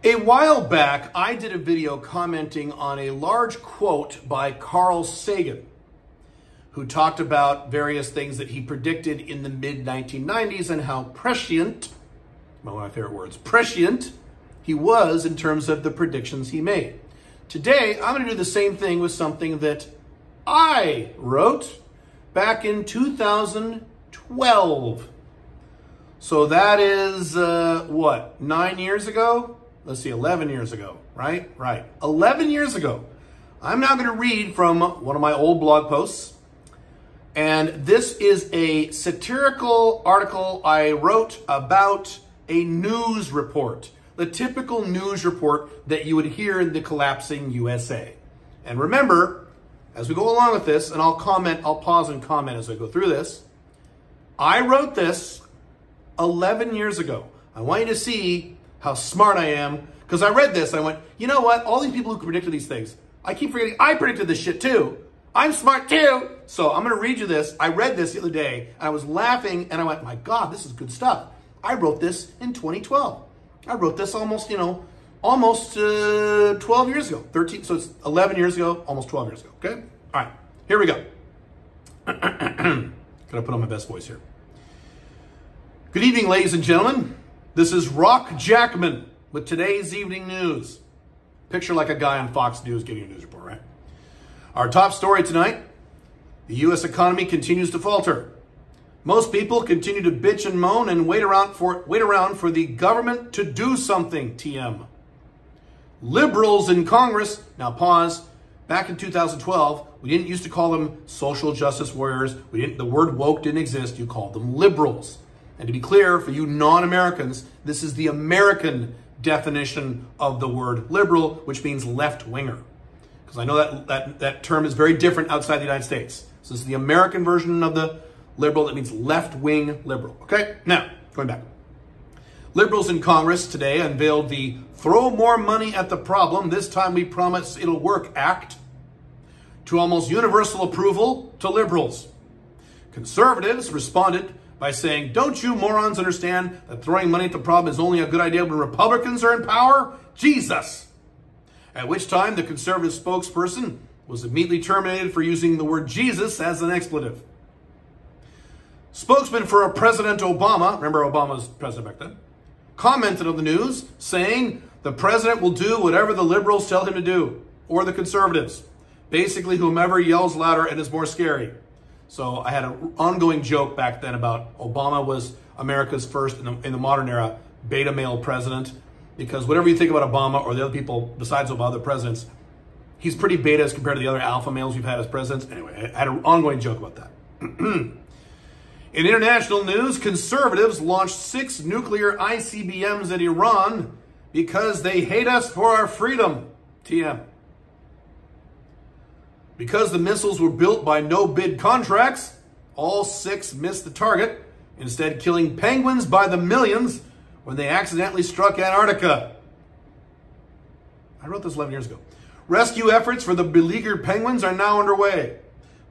A while back, I did a video commenting on a large quote by Carl Sagan, who talked about various things that he predicted in the mid-1990s and how prescient, one of my favorite words, prescient, he was in terms of the predictions he made. Today, I'm going to do the same thing with something that I wrote back in 2012. So that is, 9 years ago? Let's see, 11 years ago, right? Right. 11 years ago. I'm now going to read from one of my old blog posts. And this is a satirical article I wrote about a news report. The typical news report that you would hear in the collapsing USA. And remember, as we go along with this, and I'll pause and comment as I go through this, I wrote this 11 years ago. I want you to see how smart I am, because I read this, I went, you know what? All these people who predicted these things, I keep forgetting, I predicted this shit too. I'm smart too. So I'm going to read you this. I read this the other day, and I was laughing, and I went, my God, this is good stuff. I wrote this in 2012. I wrote this almost 12 years ago. 13, so it's 11 years ago, almost 12 years ago, okay? All right, here we go. Gotta put on my best voice here. Good evening, ladies and gentlemen. This is Rock Jackman with today's evening news. Picture like a guy on Fox News giving a news report, right? Our top story tonight, the U.S. economy continues to falter. Most people continue to bitch and moan and wait around for the government to do something, TM. Liberals in Congress, now pause, back in 2012, we didn't used to call them social justice warriors. The word woke didn't exist. You called them liberals. And to be clear, for you non-Americans, this is the American definition of the word liberal, which means left-winger. Because I know that term is very different outside the United States. So this is the American version of the liberal. That means left-wing liberal. Okay? Now, going back. Liberals in Congress today unveiled the Throw More Money at the Problem, This Time We Promise It'll Work Act to almost universal approval to liberals. Conservatives responded by saying, don't you morons understand that throwing money at the problem is only a good idea when Republicans are in power? Jesus! At which time the conservative spokesperson was immediately terminated for using the word Jesus as an expletive. Spokesman for President Obama, remember Obama was president back then, commented on the news saying the president will do whatever the liberals tell him to do, or the conservatives. Basically, whomever yells louder and is more scary. So I had an ongoing joke back then about Obama was America's first, in the modern era, beta male president. Because whatever you think about Obama or the other people besides Obama, the presidents, he's pretty beta as compared to the other alpha males we've had as presidents. Anyway, I had an ongoing joke about that. In international news, conservatives launched 6 nuclear ICBMs at Iran because they hate us for our freedom. TM. Because the missiles were built by no-bid contracts, all 6 missed the target, instead killing penguins by the millions when they accidentally struck Antarctica. I wrote this 11 years ago. Rescue efforts for the beleaguered penguins are now underway.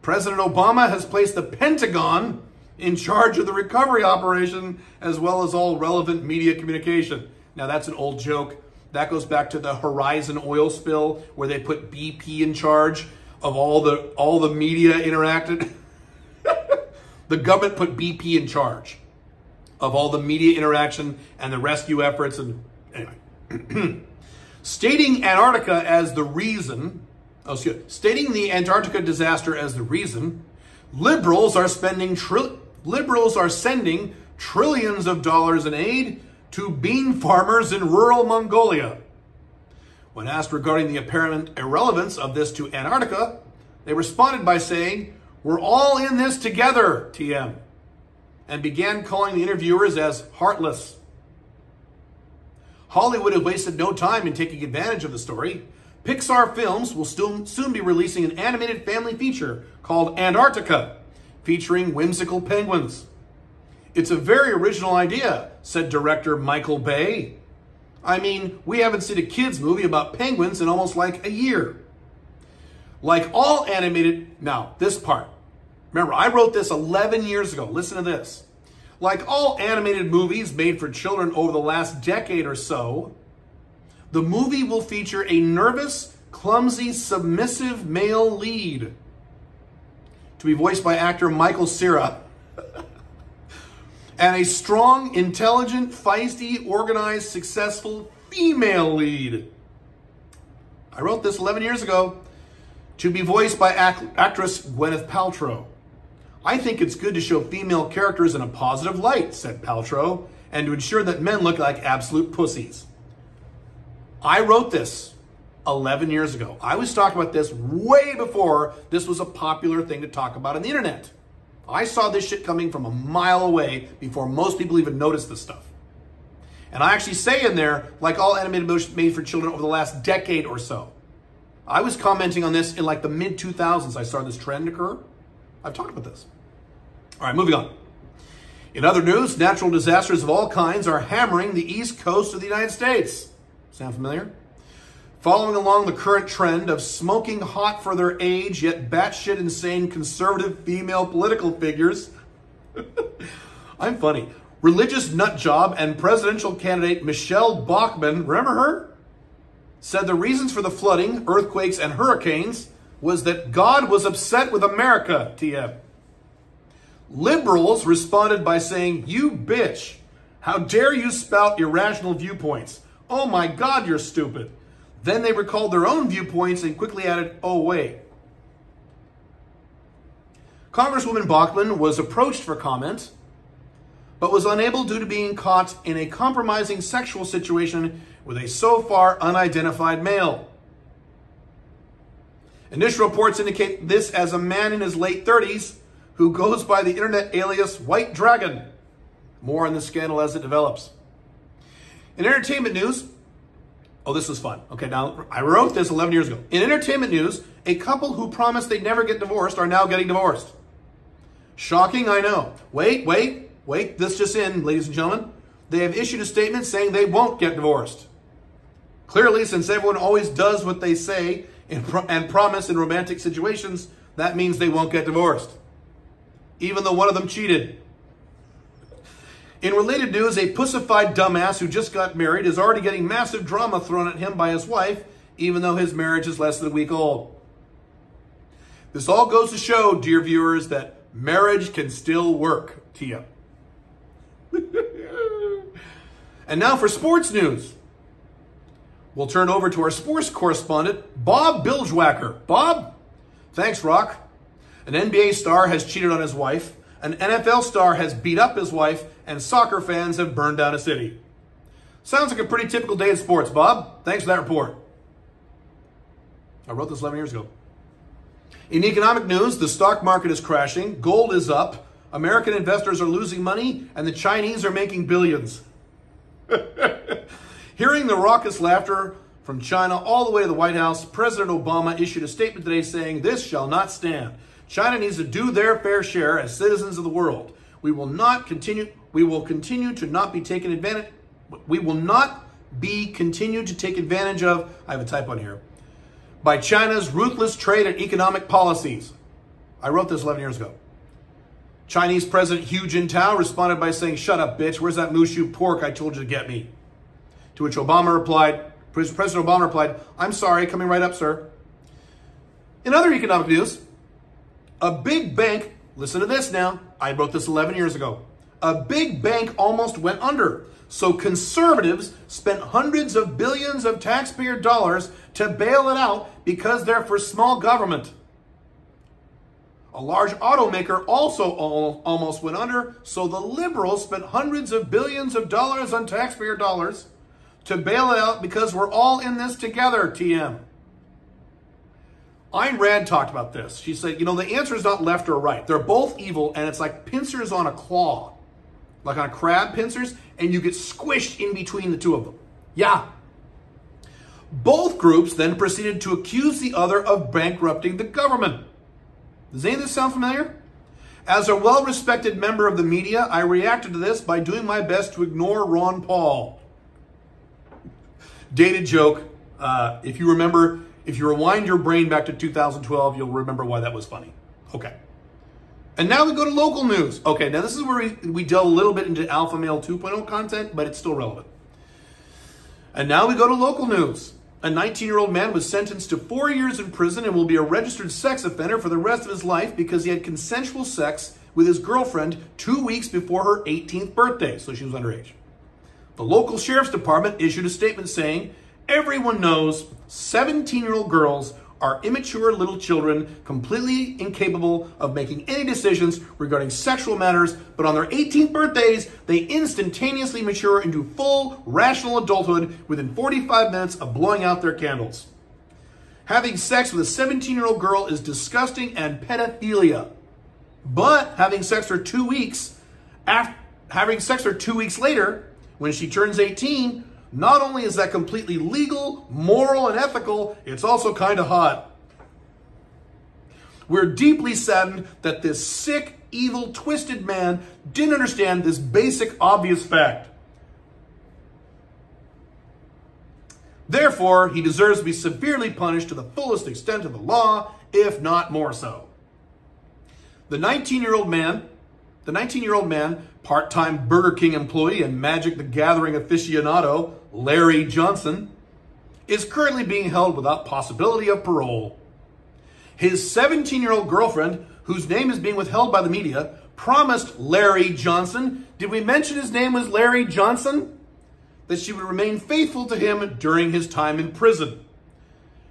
President Obama has placed the Pentagon in charge of the recovery operation, as well as all relevant media communication. Now, that's an old joke. That goes back to the Horizon oil spill, where they put BP in charge of all the media interacted. The government put BP in charge of all the media interaction and the rescue efforts. And anyway, stating the Antarctica disaster as the reason, liberals are sending trillions of dollars in aid to bean farmers in rural Mongolia. When asked regarding the apparent irrelevance of this to Antarctica, they responded by saying, we're all in this together, TM, and began calling the interviewers as heartless. Hollywood has wasted no time in taking advantage of the story. Pixar Films will soon be releasing an animated family feature called Antarctica, featuring whimsical penguins. It's a very original idea, said director Michael Bay. I mean, we haven't seen a kids movie about penguins in almost like a year. Like all animated, now this part. Remember, I wrote this 11 years ago. Listen to this. Like all animated movies made for children over the last decade or so, The movie will feature a nervous, clumsy, submissive male lead to be voiced by actor Michael Cera. And a strong, intelligent, feisty, organized, successful female lead. I wrote this 11 years ago, to be voiced by actress Gwyneth Paltrow. I think it's good to show female characters in a positive light, said Paltrow, and to ensure that men look like absolute pussies. I wrote this 11 years ago. I was talking about this way before this was a popular thing to talk about on the internet. I saw this shit coming from a mile away before most people even noticed this stuff. And I actually say in there, like all animated movies made for children over the last decade or so. I was commenting on this in like the mid-2000s. I saw this trend occur. I've talked about this. All right, moving on. In other news, natural disasters of all kinds are hammering the east coast of the United States. Sound familiar? Following along the current trend of smoking hot for their age, yet batshit insane conservative female political figures. I'm funny. Religious nutjob and presidential candidate Michelle Bachmann, remember her? Said the reasons for the flooding, earthquakes, and hurricanes was that God was upset with America, TM. Liberals responded by saying, "You bitch, how dare you spout irrational viewpoints? Oh my God, you're stupid." Then they recalled their own viewpoints and quickly added, "Oh wait." Congresswoman Bachmann was approached for comment, but was unable due to being caught in a compromising sexual situation with a so far unidentified male. Initial reports indicate this as a man in his late 30s who goes by the internet alias White Dragon. More on the scandal as it develops. In entertainment news, oh, this is fun. Okay, now I wrote this 11 years ago. In entertainment news, a couple who promised they'd never get divorced are now getting divorced. Shocking, I know. Wait, this just in, ladies and gentlemen. They have issued a statement saying they won't get divorced. Clearly, since everyone always does what they say and promise in romantic situations, that means they won't get divorced. Even though one of them cheated. In related news, a pussified dumbass who just got married is already getting massive drama thrown at him by his wife, even though his marriage is less than a week old. This all goes to show, dear viewers, that marriage can still work. Tia. And now for sports news. We'll turn over to our sports correspondent, Bob Bilgewacker. Bob? Thanks, Rock. An NBA star has cheated on his wife. An NFL star has beat up his wife, and soccer fans have burned down a city. Sounds like a pretty typical day in sports, Bob. Thanks for that report. I wrote this 11 years ago. In economic news, the stock market is crashing, gold is up, American investors are losing money, and the Chinese are making billions. Hearing the raucous laughter from China all the way to the White House, President Obama issued a statement today saying, "This shall not stand. China needs to do their fair share as citizens of the world. We will continue to not be taken advantage. We will not be continued to take advantage of," I have a typo on here, "by China's ruthless trade and economic policies." I wrote this 11 years ago. Chinese President Hu Jintao responded by saying, "Shut up, bitch. Where's that Mushu pork I told you to get me?" To which President Obama replied, "I'm sorry, coming right up, sir." In other economic news, a big bank, listen to this now, I wrote this 11 years ago. A big bank almost went under. So conservatives spent hundreds of billions of taxpayer dollars to bail it out because they're for small government. A large automaker also almost went under, so the liberals spent hundreds of billions of dollars on taxpayer dollars to bail it out because we're all in this together, TM. Ayn Rand talked about this. She said, you know, the answer is not left or right. They're both evil, and it's like pincers on a claw. Like on a crab pincers, and you get squished in between the two of them. Yeah. Both groups then proceeded to accuse the other of bankrupting the government. Does any of this sound familiar? As a well-respected member of the media, I reacted to this by doing my best to ignore Ron Paul. Dated joke. If you remember, if you rewind your brain back to 2012, you'll remember why that was funny. Okay. And now we go to local news. Okay, now this is where we delve a little bit into Alpha Male 2.0 content, but it's still relevant. And now we go to local news. A 19-year-old man was sentenced to 4 years in prison and will be a registered sex offender for the rest of his life because he had consensual sex with his girlfriend 2 weeks before her 18th birthday, so she was underage. The local sheriff's department issued a statement saying, "Everyone knows 17-year-old girls are immature little children, completely incapable of making any decisions regarding sexual matters, but on their 18th birthdays, they instantaneously mature into full, rational adulthood within 45 minutes of blowing out their candles. Having sex with a 17-year-old girl is disgusting and pedophilia. But having sex with her 2 weeks later, when she turns 18, not only is that completely legal, moral, and ethical, it's also kind of hot. We're deeply saddened that this sick, evil, twisted man didn't understand this basic, obvious fact. Therefore, he deserves to be severely punished to the fullest extent of the law, if not more so." The 19-year-old man, part-time Burger King employee and Magic the Gathering aficionado, Larry Johnson, is currently being held without possibility of parole. His 17-year-old girlfriend, whose name is being withheld by the media, promised Larry Johnson, did we mention his name was Larry Johnson? That she would remain faithful to him during his time in prison.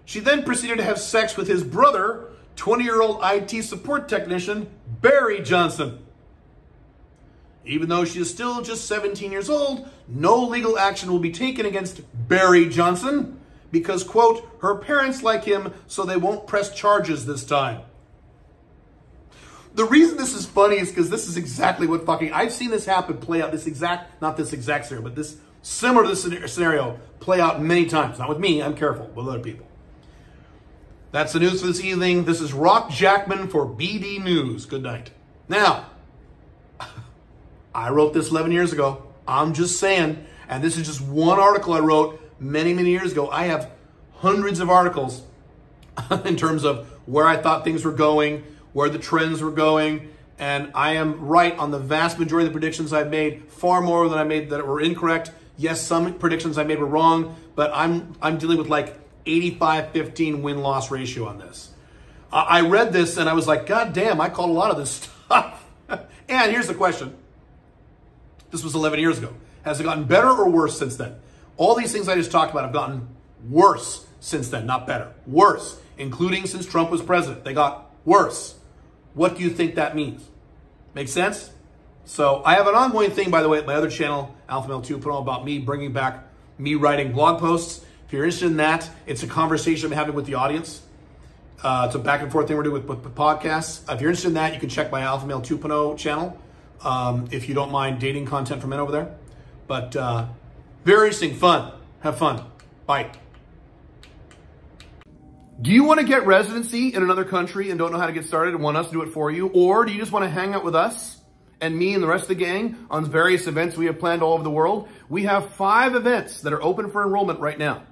She then proceeded to have sex with his brother, 20-year-old IT support technician, Barry Johnson. Even though she is still just 17 years old, no legal action will be taken against Barry Johnson because, quote, her parents like him, so they won't press charges this time. The reason this is funny is because this is exactly what I've seen this happen, play out, not this exact scenario, but this similar to this scenario play out many times. Not with me, I'm careful, with other people. That's the news for this evening. This is Rock Jackman for BD News. Good night. Now, I wrote this 11 years ago. I'm just saying, and this is just one article I wrote many, many years ago. I have hundreds of articles in terms of where I thought things were going, where the trends were going, and I am right on the vast majority of the predictions I've made, far more than I made that were incorrect. Yes, some predictions I made were wrong, but I'm dealing with like 85-15 win-loss ratio on this. I read this and I was like, God damn, I called a lot of this stuff. And here's the question. This was 11 years ago. Has it gotten better or worse since then? All these things I just talked about have gotten worse since then, not better. Worse, including since Trump was president. They got worse. What do you think that means? Make sense? So I have an ongoing thing, by the way, at my other channel, Alpha Male 2.0, about me bringing back me writing blog posts. If you're interested in that, it's a conversation I'm having with the audience. It's a back and forth thing we're doing with podcasts. If you're interested in that, you can check my Alpha Male 2.0 channel. If you don't mind dating content from men over there. But very interesting, fun. Have fun. Bye. Do you want to get residency in another country and don't know how to get started and want us to do it for you? Or do you just want to hang out with us and me and the rest of the gang on various events we have planned all over the world? We have 5 events that are open for enrollment right now.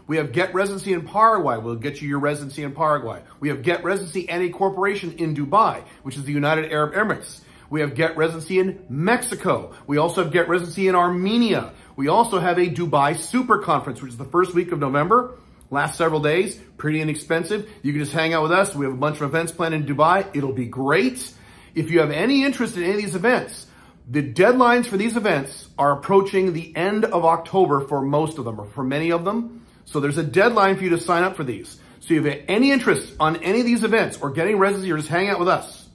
We have Get Residency in Paraguay. We'll get you your residency in Paraguay. We have Get Residency and a corporation in Dubai, which is the United Arab Emirates. We have Get Residency in Mexico. We also have Get Residency in Armenia. We also have a Dubai Super Conference, which is the first week of November. Last several days, pretty inexpensive. You can just hang out with us. We have a bunch of events planned in Dubai. It'll be great. If you have any interest in any of these events, the deadlines for these events are approaching the end of October for most of them, or for many of them. So there's a deadline for you to sign up for these. So if you have any interest on any of these events or getting residency or just hang out with us,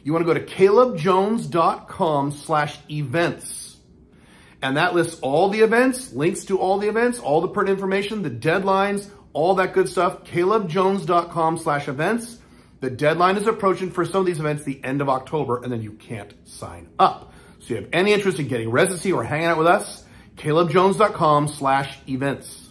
you want to go to calebjones.com/events. And that lists all the events, links to all the events, all the pertinent information, the deadlines, all that good stuff. calebjones.com/events. The deadline is approaching for some of these events the end of October, and then you can't sign up. So if you have any interest in getting residency or hanging out with us, calebjones.com/events.